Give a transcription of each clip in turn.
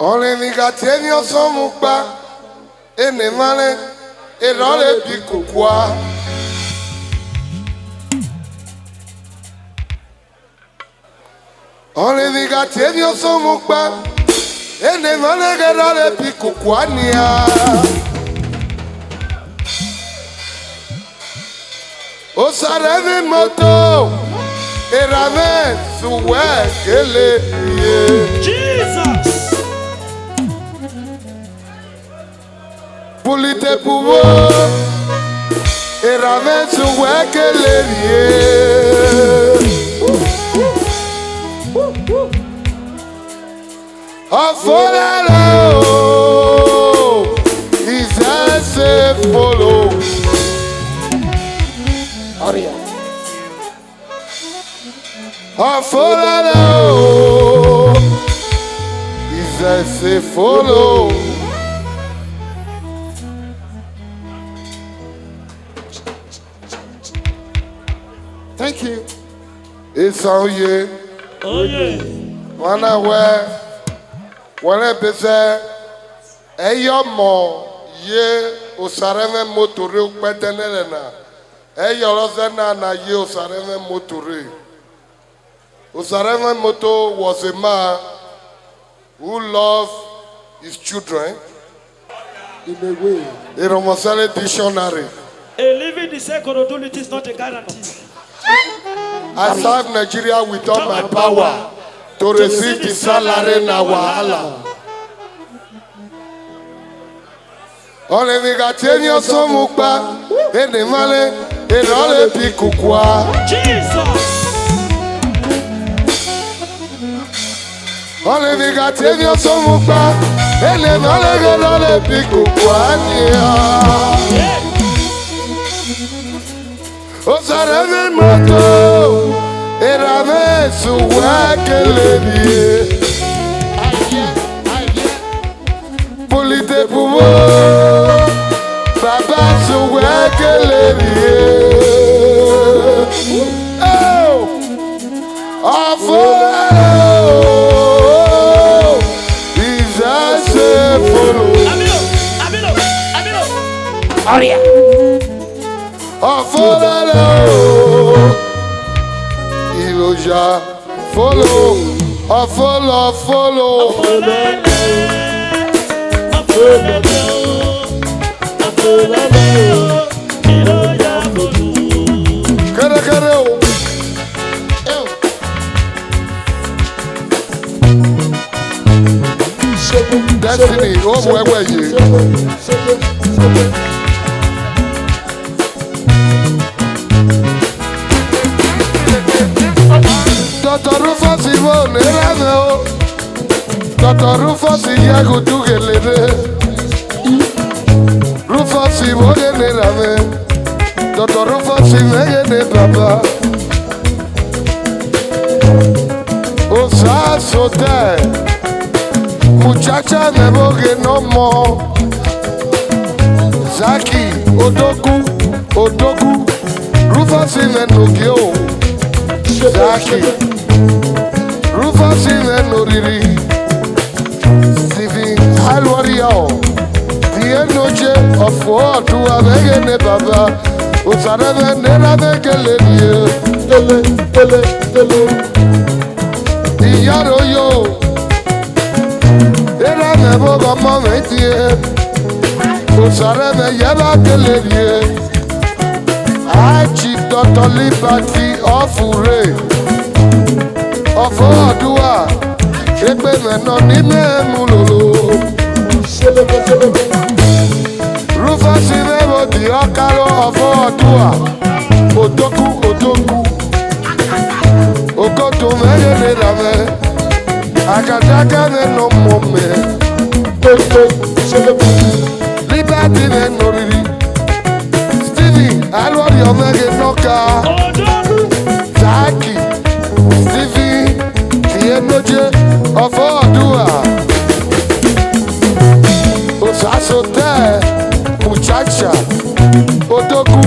Only we got ten years on Mukba, and the money, and all the Picua. Only we got ten years on Mukba, and the money, and all the Picuania. O sareve moto, erave suwe kele Jesus. Pulite puvo, erave suwe kele Afolalo, izase follow. Afolalo, izase follow. Thank you. It's all you. Oh yeah. Wanna wear, wanna be there. Eyomo ye osareme motore ukpetenelena. Eyolozena na ye osareme motore. Osareme Moto was a man who loved his children. In a way. The Romosale Dictionary. A living the second authority is not a guarantee. I serve Nigeria with all my power to receive the salary na wahala. Only we got 10 years of mukba, and the money, and all the Picua. Jesus. Only we got 10 years of mukba, and the money, and all the Picua. O sareve moto, erave suwa kelebie. Polite puvo, baba suwa kelebie. Oh, afolo, izase follow. Amilo. Aria. Afolalo, Iloja, follow, follow. Kere. Destiny, oh, where were you? Dr. Rufus Ivo Nerano, Dr. Rufus Iago Dugelere, Rufus Ivo Nerame, Dr. Rufus Ivo Papa, Osa Sote, Muchacha Neboge no more, Zaki, Odogu, Rufus Ivo Zaki, Rufus Noriri, Stevie Alwario, the Enoche of war to a Vegane Baba, Usarave Nerave Galeria, the Yaroyo, Erave Boga Momentie, Usarave Yaba Galeria. I Chief Dr. Liberty of Ure of Odua, Repemeno Nime Mulolo, Rufus Ivo, the Okalo of Odua, Otoku, Okoto Mene, Akataka no Mome, Liberty Menori. Alwa di omege noka Zaki Stevie Kienoje Ofo Odua Osasote Muchacha Odogu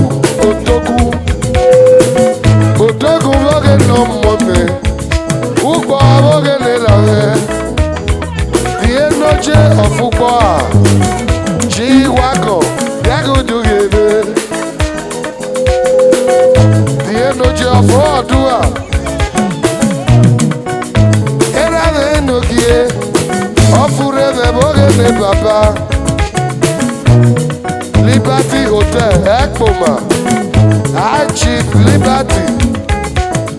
Voge no mone Ugbo voge ne lave noche ọfụgbọ G-Wagon bịagudugebe die noche ọfụ ọdụa erana enogie ọfụrụ ebe oge ne baba Liberty Hotel Ekpoma High Chief Liberty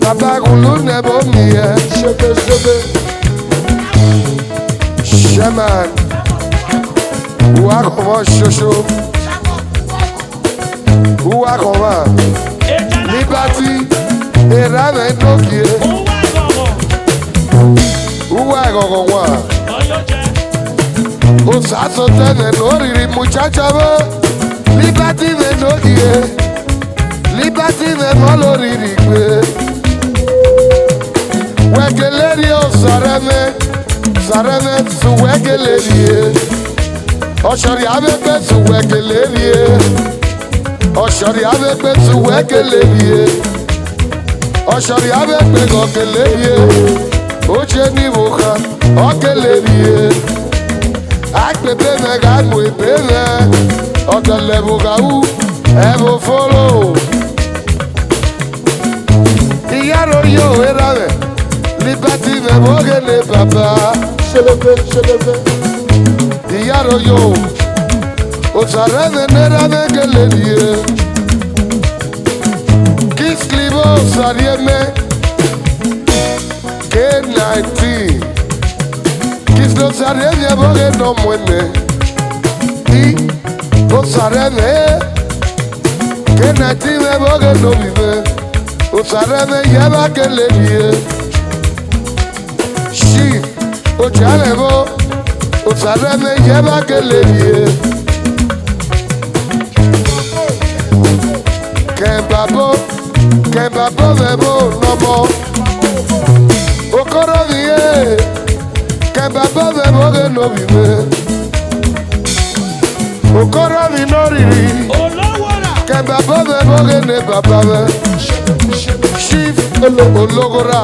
Babagulu nebo miye Shebe. Shaman Uwakoma Shosho Uwakoma Liberty Erana Enokie Uwakoma Osaso tene noriri muchachaba Liberty Enokie Liberty Nemoloriri kwe Wekelerio Sareme Suwekelerie Oshori Abepe Suwekelerie Oshori Abepe Suwekelerie Oshori Abepe Gokelerie Oche Nivoka Okelerie Akpepe Megamu Epene Okelebuga U Evo follow Iyaro yo erave Liberty Neboge ne papa Shebe. Iyaro yo Osarene nerane gelerie Kisklibo Sarieme K19 Kislo Sarieme Boge no mwene I Osarene K19 Boge no vive Osarene Yaba gelerie Chief Ojalebo Osarene Yaba gelerie Kembabo Vebo Nomo Okoro vie Kembabo Vebo Genovive Okoro Vinoriri Kembabo Vebo Genebaba Chief Ologora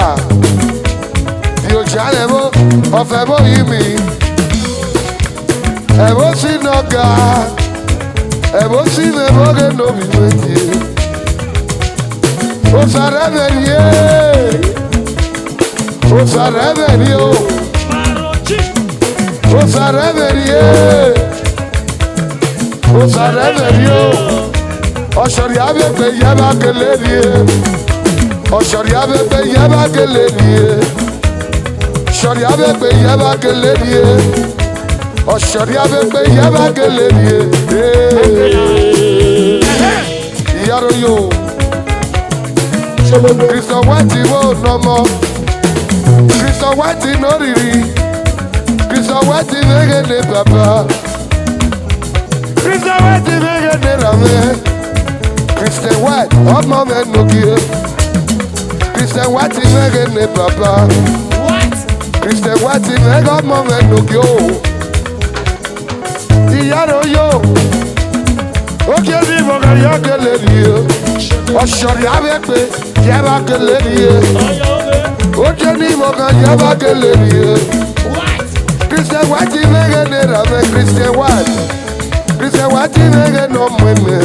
Ojalebo Ofebo Yimi Ebo Sinoga Ebo Sinebo Genovive Osareverie Oshori Abepe Yaba Gelerie Oshori Abepe Yaba Gelerie Oshori Abepe Yaba Gelerie Oshori Abepe Yaba Gelerie Yaro yo Christian White wo nomo Christian White no riri Christian White vege ne papa Christian White vege ne rame Christian White ọmọ me nogie Christian White vege ne papa Christian White vege ọmọ me nogie o Iyaro yo Oke mi boga yagele rie Oshori Abepe Yaba gelerie Oje ni boga yaba gelerie Christian White vege ne rame Christian White vege no mweme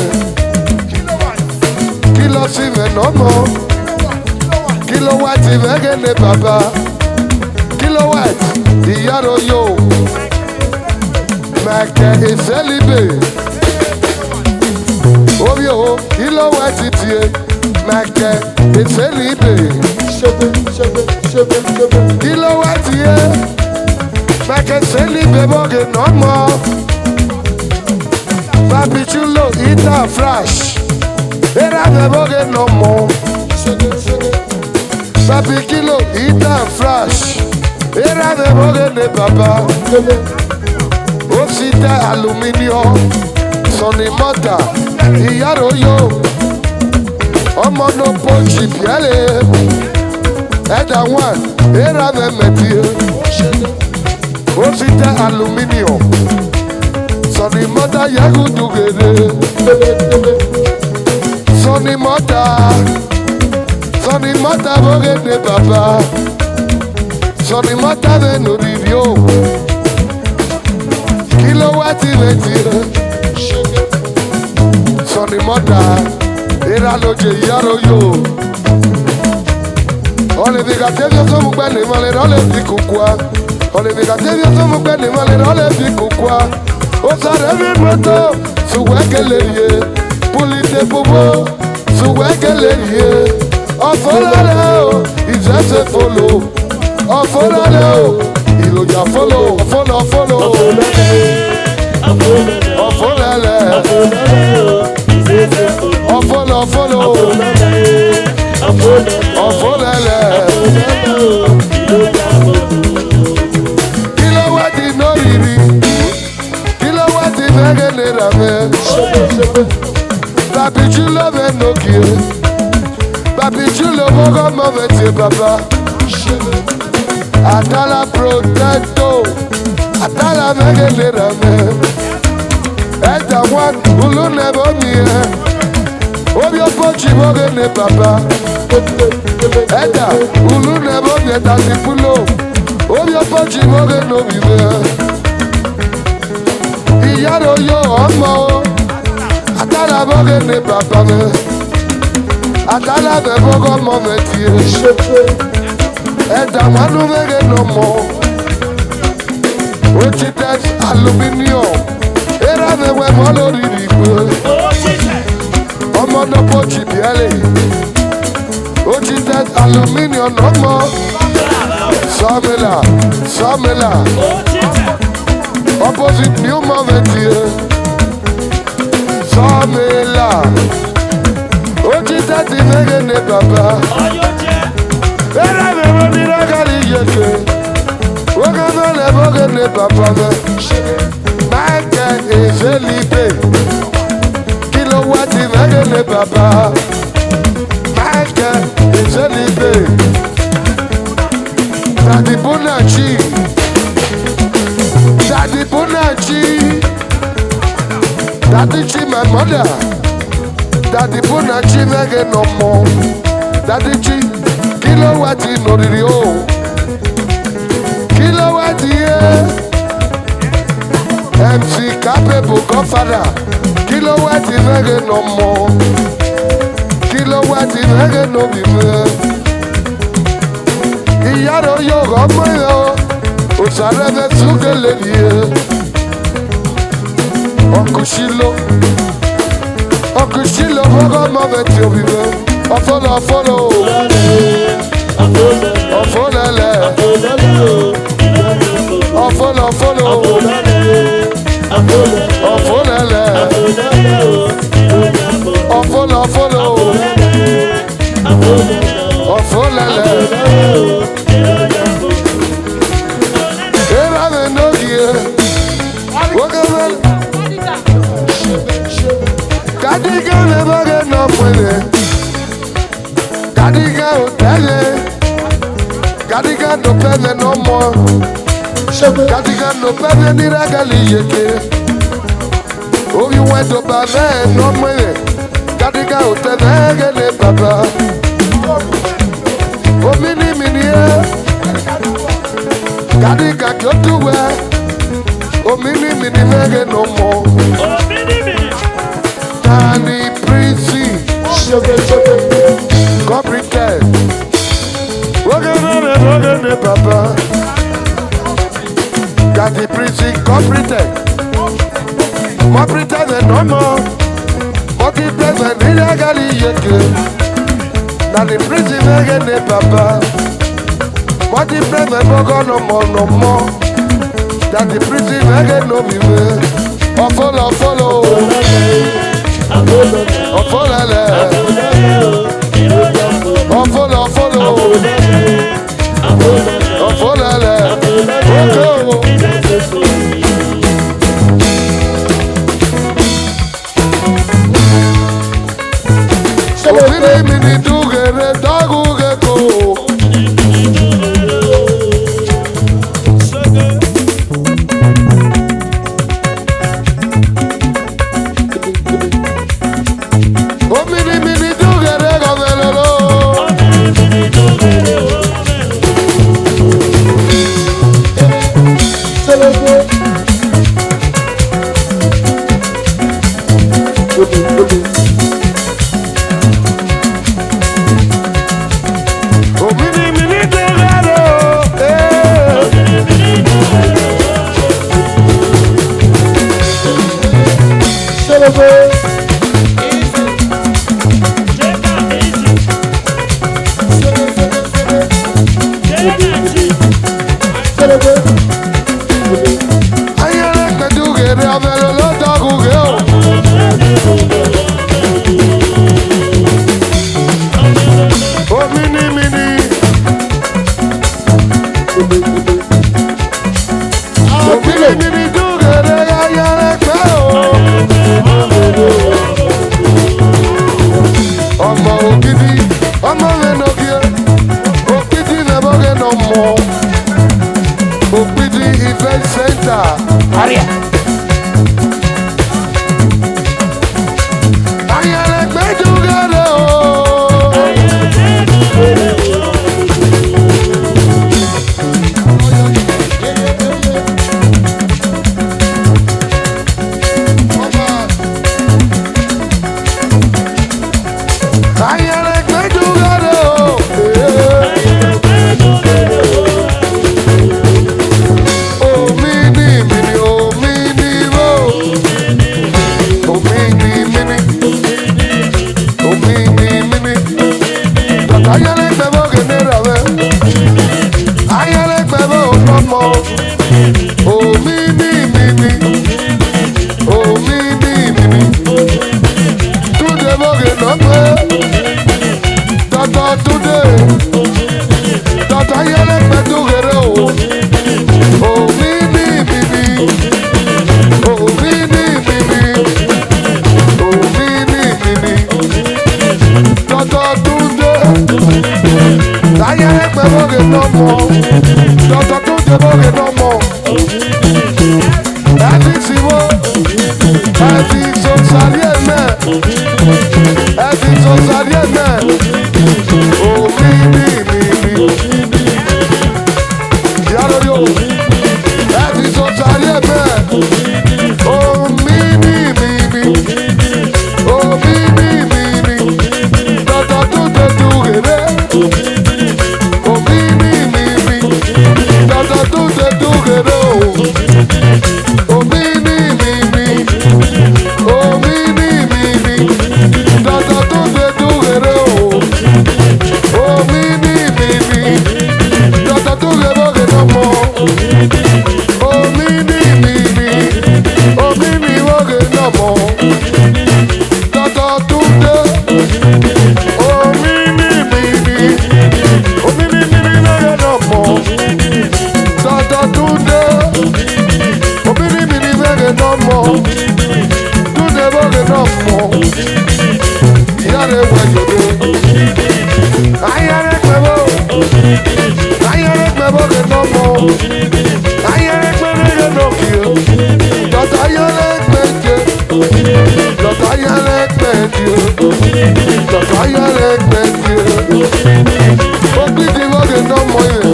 Kilo sive no mo Kilo White vege ne baba Kilo White Iyaro yo Make Iselibe Obio Kilo White tie Make Iselibe Shebe. Kilo White ye Make Iselibe boge no mo Papi chulo ita fresh Era de boge no mo Papi kilo ita fresh Era de boge ne papa Osita aluminium Sonny Mota Iyaro yo Ọmọ no ponchi piale Eda one Era de metie Osita aluminium Sonny Mota yagudugede Sonny Mota boge ne papa Sonny Mota de no rivio Kilowatt metie. Sonny Mota. Iraloje yaro yo. Ole vikatevyo somu kwene male role vikukwa. Ole vikatevyo somu kwene male role vikukwa. Osare moto suwekelerie. Polite bobo suwekelerie. Ofolale o, izese follow. Ofolale o, iloja follow. Follow. Ofolale. Follow. Ofolale. Kilowatt no riri. Kilowatt vegene rame. Papi chulo me no kie. Papi chulo mogo momenti papa. Atala protecto. Atala vegene rame. Eta one ulu nebo mie. Obio pochi mogene papa. Eta ulu nebo mie tasipulo. Obio pochi mogene obibe. Iyaro yo omo. Atala mogene papa me. Atala me mogo momenti. Eta manu mogene omo. Ochites aluminium. Era me we molo ririgwe. Omo no pochi biele. Ochites aluminium no more. Samela. Opposite new moment. Samela. Ochites imegene papa. Era me moli ragali yete. Ogamele mogene papa me. Mike is a libe. Kilowatt megene papa. Mike is a libe. Daddy Bonachi. Daddy Chi my mother. Daddy Bonachi megene no more. Daddy Chi. Kilowatt no rio. Kilowatt yeah. MC capable godfather. Kilowatt megene no more. Kilowatt megene no bime. Iyaro yo gomo yo. Osare me sugelerie. Okushilo mogo momenti obibe. Follow. Ofolele. Era me no gie. Wogavel. Kadiga me boge no fele. Kadiga hotele. Kadiga no pele no more. Kadiga no pele ni ragali yeke. Obi wento bave no mwele. Kadiga hotele gele papa. O mini Kadiga kyotuwe. O mini mege no more. Tani Prissy. Complicated. Wogene papa. Tani Prissy complicated. More pretend no more. More pretend illegally yeke. Tani Prissy wogene papa. More pretend no more. Tani Prissy wogene no biwe. Follow. Ofolele. Obile mini dugere daguge ko. ṣẹlẹbẹ. ayẹlẹ pẹ̀dúgẹ̀rẹ̀ abẹ́lẹ̀ lọ́dọ̀gùgẹ̀ o. omi ní mi ní. omi ní mi ní dúgẹ̀rẹ̀ ayẹlẹ pẹ̀ o. ọmọ ògidì ọmọ rẹ̀ nọ̀gẹ̀ ògidì nẹ̀bọ̀gẹ̀ nọ̀ mọ́ ògidì event center. ayẹlẹ pẹ̀dúgẹ̀rẹ̀ o. ayẹlẹ pẹ̀dúgẹ̀rẹ̀ o. omi ní mi ní omi ní mo. omi ní mi ní. omi ní mi ní. bàtà ayẹlẹ pẹ̀bọ̀ gẹ̀dẹ̀rẹ̀ rẹ̀. ayẹlẹ pẹ̀bọ̀ ọ̀nàmọ̀. omi ní mi ní. omi ní mi ní. túnde bọ̀gẹ̀ nọ́pẹ́. tọ́tọ́ túnde. tọ́tọ́ ayẹlẹ pẹ̀dúgẹ̀rẹ̀ o. omi ní mi ní. omi ní mi ní. omi ní mi ní. tọ́tọ́ túnde. ayẹlẹ pẹ̀bọ̀gẹ̀ nọ́mọ̀. tọ́tọ́ túnde bọ̀gẹ̀ nọ́mọ̀. ẹbí tí wo. ẹbí sọ̀sàrí ẹ̀mẹ́. ẹbí sọ̀sàrí ẹ̀mẹ́. omi ní mi ní. yàrá yóò. ẹbí sọ̀sàrí ẹ̀mẹ́. omi ní mi ní. omi ní mi ní. tọ́tọ́ túnde dúgẹ̀rẹ̀. omi ní mi ní. tọ́tọ́ túnde dúgẹ̀rẹ̀ o. omi ní mi ní. omi ní mi ní. tọ́tọ́ túnde dúgẹ̀rẹ̀ o. omi ní mi ní. tọ́tọ́ túnde bọ̀gẹ̀ nọ́mọ̀. omi ní mi ní. omi ní bọ̀gẹ̀ nọ́mọ̀. tọ́tọ́ túnde. omi ní mi ní. omi ní mi ní bọ̀gẹ̀ nọ́mọ̀. tọ́tọ́ túnde. omi ní mi ní bọ̀gẹ̀ nọ́mọ̀. túnde bọ̀gẹ̀ nọ́mọ̀. yàrá ìwé yòdè. ayẹlẹ pẹ̀bọ̀. ayẹlẹ pẹ̀bọ̀gẹ̀ nọ́mọ̀. ayẹlẹ pẹ̀bọ̀gẹ̀ nọ́kìó. tọ́tọ́ ayẹlẹ pẹ̀jẹ̀. tọ́tọ́ ayẹlẹ pẹ̀jẹ̀. tọ́tọ́ ayẹlẹ pẹ̀jẹ̀. ògbìdì bọ̀gẹ̀ nọ́mọ̀ yẹn.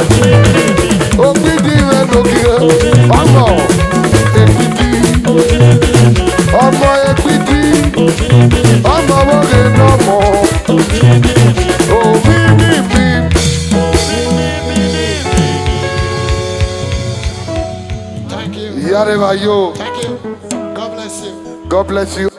ògbìdì rẹ̀ nọ́kìó. ọmọ èkìtì. ọmọ èkìtì. ọmọ bọ̀gẹ̀ nọ́mọ̀. omi ní mi. Thank you. yàrá ìwé yóò. Thank you. God bless you. God bless you.